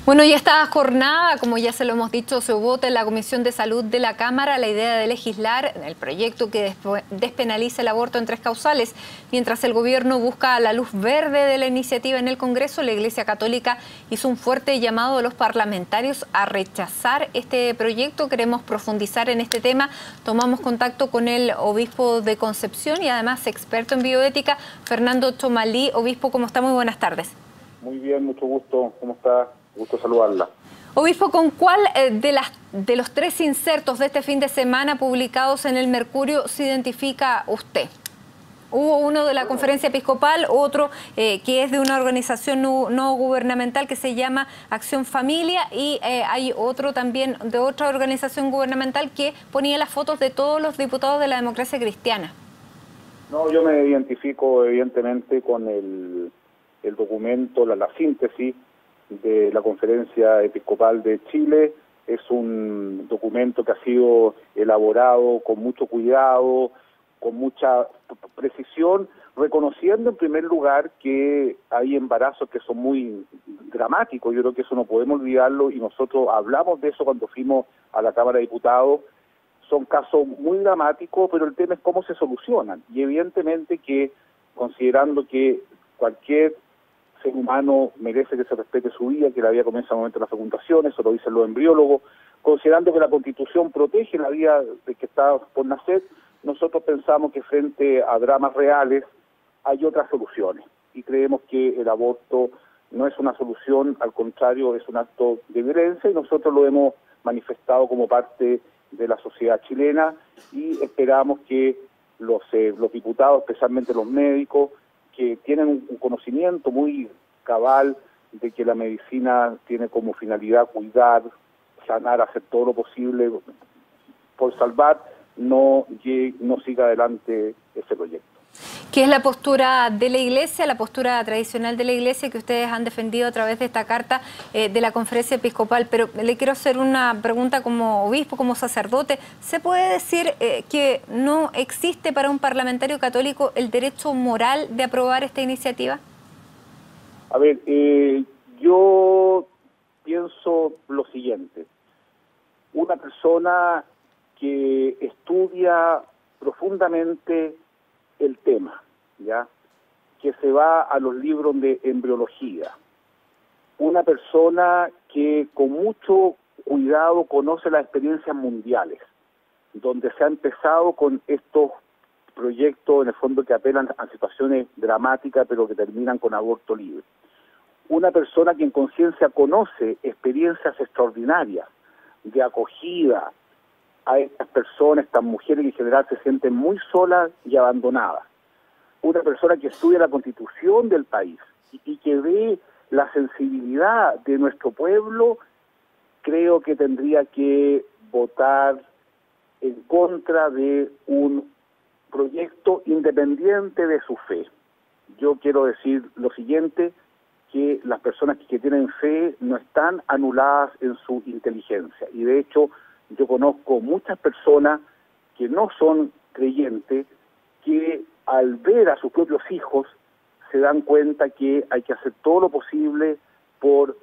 Bueno, y esta jornada, como ya se lo hemos dicho, se vota en la Comisión de Salud de la Cámara la idea de legislar el proyecto que despenaliza el aborto en 3 causales. Mientras el gobierno busca la luz verde de la iniciativa en el Congreso, la Iglesia Católica hizo un fuerte llamado a los parlamentarios a rechazar este proyecto. Queremos profundizar en este tema. Tomamos contacto con el obispo de Concepción y además experto en bioética, Fernando Chomalí. Obispo, ¿cómo está? Muy buenas tardes. Muy bien, mucho gusto. ¿Cómo está? Gusto saludarla. Obispo, ¿con cuál de los 3 insertos de este fin de semana publicados en el Mercurio se identifica usted? Hubo uno de la Conferencia Episcopal, otro que es de una organización no gubernamental que se llama Acción Familia, y hay otro también de otra organización gubernamental que ponía las fotos de todos los diputados de la Democracia Cristiana. No, yo me identifico evidentemente con el documento, la síntesis de la Conferencia Episcopal de Chile. Es un documento que ha sido elaborado con mucho cuidado, con mucha precisión, reconociendo en primer lugar que hay embarazos que son muy dramáticos. Yo creo que eso no podemos olvidarlo, y nosotros hablamos de eso cuando fuimos a la Cámara de Diputados. Son casos muy dramáticos, pero el tema es cómo se solucionan. Y evidentemente que, considerando que cualquier ser humano merece que se respete su vida, que la vida comienza al momento de la fecundación, eso lo dicen los embriólogos, considerando que la Constitución protege la vida de que está por nacer, nosotros pensamos que frente a dramas reales hay otras soluciones, y creemos que el aborto no es una solución, al contrario, es un acto de violencia, y nosotros lo hemos manifestado como parte de la sociedad chilena, y esperamos que los diputados, especialmente los médicos, que tienen un conocimiento muy cabal de que la medicina tiene como finalidad cuidar, sanar, hacer todo lo posible por salvar, no siga adelante ese proyecto. ¿Qué es la postura de la Iglesia, la postura tradicional de la Iglesia que ustedes han defendido a través de esta carta de la Conferencia Episcopal? Pero le quiero hacer una pregunta como obispo, como sacerdote. ¿Se puede decir que no existe para un parlamentario católico el derecho moral de aprobar esta iniciativa? A ver, yo pienso lo siguiente. Una persona que estudia profundamente el tema, ¿ya?, que se va a los libros de embriología, una persona que con mucho cuidado conoce las experiencias mundiales, donde se ha empezado con estos proyectos en el fondo que apelan a situaciones dramáticas pero que terminan con aborto libre, una persona que en conciencia conoce experiencias extraordinarias de acogida a estas personas, estas mujeres que en general se sienten muy solas y abandonadas. Una persona que estudia la Constitución del país y que ve la sensibilidad de nuestro pueblo, creo que tendría que votar en contra de un proyecto independiente de su fe. Yo quiero decir lo siguiente, que las personas que tienen fe no están anuladas en su inteligencia, y de hecho yo conozco muchas personas que no son creyentes, que al ver a sus propios hijos se dan cuenta que hay que hacer todo lo posible por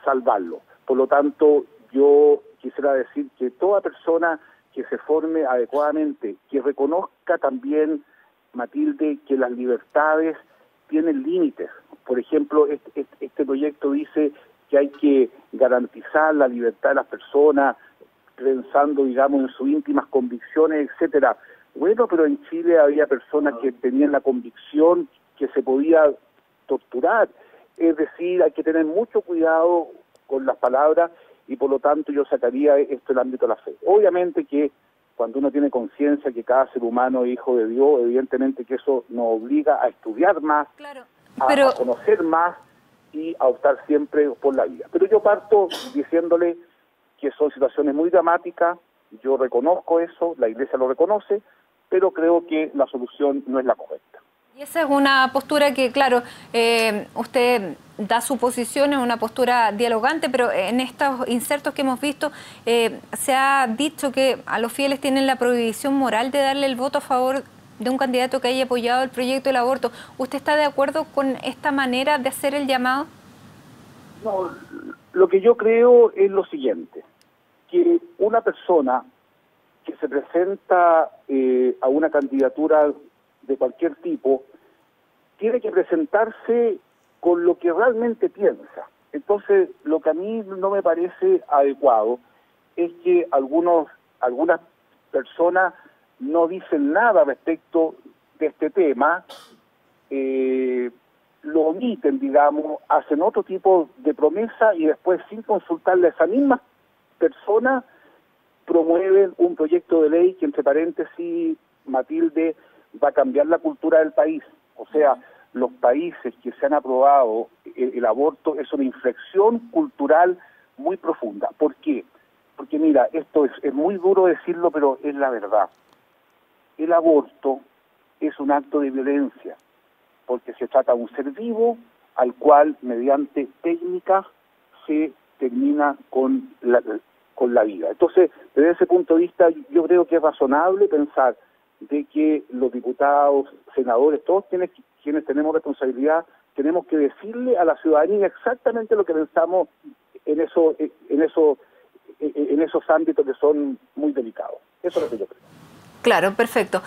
salvarlo. Por lo tanto, yo quisiera decir que toda persona que se forme adecuadamente, que reconozca también, Matilde, que las libertades tienen límites. Por ejemplo, este proyecto dice que hay que garantizar la libertad de las personas, pensando, digamos, en sus íntimas convicciones, etcétera. Bueno, pero en Chile había personas que tenían la convicción que se podía torturar. Es decir, hay que tener mucho cuidado con las palabras, y por lo tanto yo sacaría esto del ámbito de la fe. Obviamente que cuando uno tiene conciencia que cada ser humano es hijo de Dios, evidentemente que eso nos obliga a estudiar más, claro, a conocer más, y a optar siempre por la vida. Pero yo parto diciéndole que son situaciones muy dramáticas, yo reconozco eso, la Iglesia lo reconoce, pero creo que la solución no es la correcta. Y esa es una postura que, claro, usted da su posición, es una postura dialogante, pero en estos insertos que hemos visto se ha dicho que a los fieles tienen la prohibición moral de darle el voto a favor de un candidato que haya apoyado el proyecto del aborto. ¿Usted está de acuerdo con esta manera de hacer el llamado? No, lo que yo creo es lo siguiente, que una persona que se presenta a una candidatura de cualquier tipo tiene que presentarse con lo que realmente piensa. Entonces, lo que a mí no me parece adecuado es que algunas personas no dicen nada respecto de este tema, lo omiten, digamos, hacen otro tipo de promesa y después, sin consultarle a esa misma persona, promueven un proyecto de ley que, entre paréntesis, Matilde, va a cambiar la cultura del país. O sea, los países que se han aprobado el aborto es una inflexión cultural muy profunda. ¿Por qué? Porque mira, esto es muy duro decirlo, pero es la verdad. El aborto es un acto de violencia, porque se trata de un ser vivo al cual, mediante técnicas, se termina con la vida. Entonces, desde ese punto de vista, yo creo que es razonable pensar de que los diputados, senadores, todos quienes tenemos responsabilidad, tenemos que decirle a la ciudadanía exactamente lo que pensamos en esos ámbitos que son muy delicados. Eso es lo que yo creo. Claro, perfecto.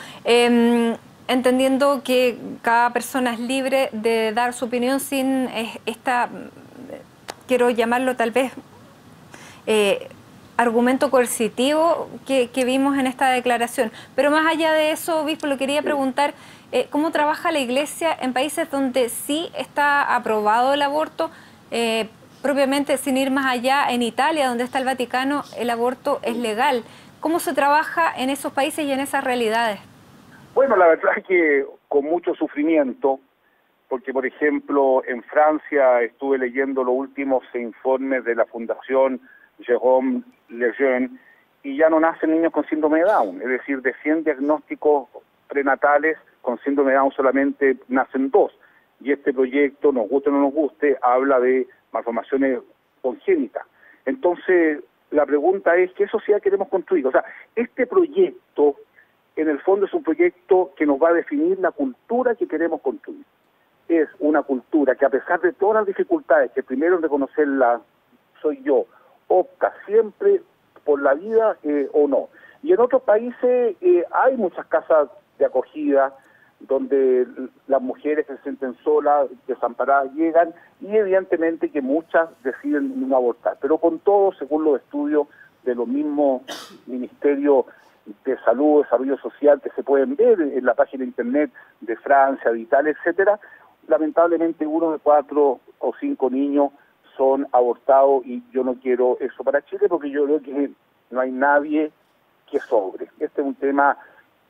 Entendiendo que cada persona es libre de dar su opinión sin quiero llamarlo tal vez, argumento coercitivo que vimos en esta declaración. Pero más allá de eso, obispo, le quería preguntar, ¿cómo trabaja la Iglesia en países donde sí está aprobado el aborto? Propiamente, sin ir más allá, en Italia, donde está el Vaticano, el aborto es legal. ¿Cómo se trabaja en esos países y en esas realidades? Bueno, la verdad es que con mucho sufrimiento, porque por ejemplo en Francia estuve leyendo los últimos informes de la Fundación Jérôme Lejeune y ya no nacen niños con síndrome de Down, es decir, de 100 diagnósticos prenatales con síndrome de Down solamente nacen 2. Y este proyecto, nos guste o no nos guste, habla de malformaciones congénitas. Entonces, la pregunta es, ¿qué sociedad queremos construir? O sea, este proyecto, en el fondo, es un proyecto que nos va a definir la cultura que queremos construir. Es una cultura que, a pesar de todas las dificultades, que primero en reconocerla soy yo, opta siempre por la vida o no. Y en otros países hay muchas casas de acogida donde las mujeres que se sienten solas, desamparadas, llegan, y evidentemente que muchas deciden no abortar. Pero con todo, según los estudios de los mismos ministerios de salud, desarrollo social, que se pueden ver en la página de internet de Francia, de Italia, etcétera, lamentablemente 1 de 4 o 5 niños son abortados, y yo no quiero eso para Chile, porque yo creo que no hay nadie que sobre. Este es un tema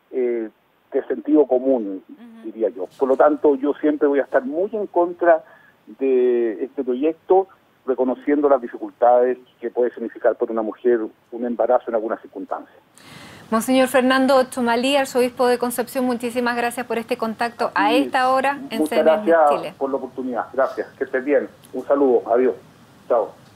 de sentido común, diría yo. Por lo tanto, yo siempre voy a estar muy en contra de este proyecto, reconociendo las dificultades que puede significar para una mujer un embarazo en algunas circunstancias. Monseñor Fernando Chomalí, arzobispo de Concepción, muchísimas gracias por este contacto a esta hora en CNN Chile. Muchas gracias por la oportunidad. Gracias. Que estés bien. Un saludo. Adiós. Chao.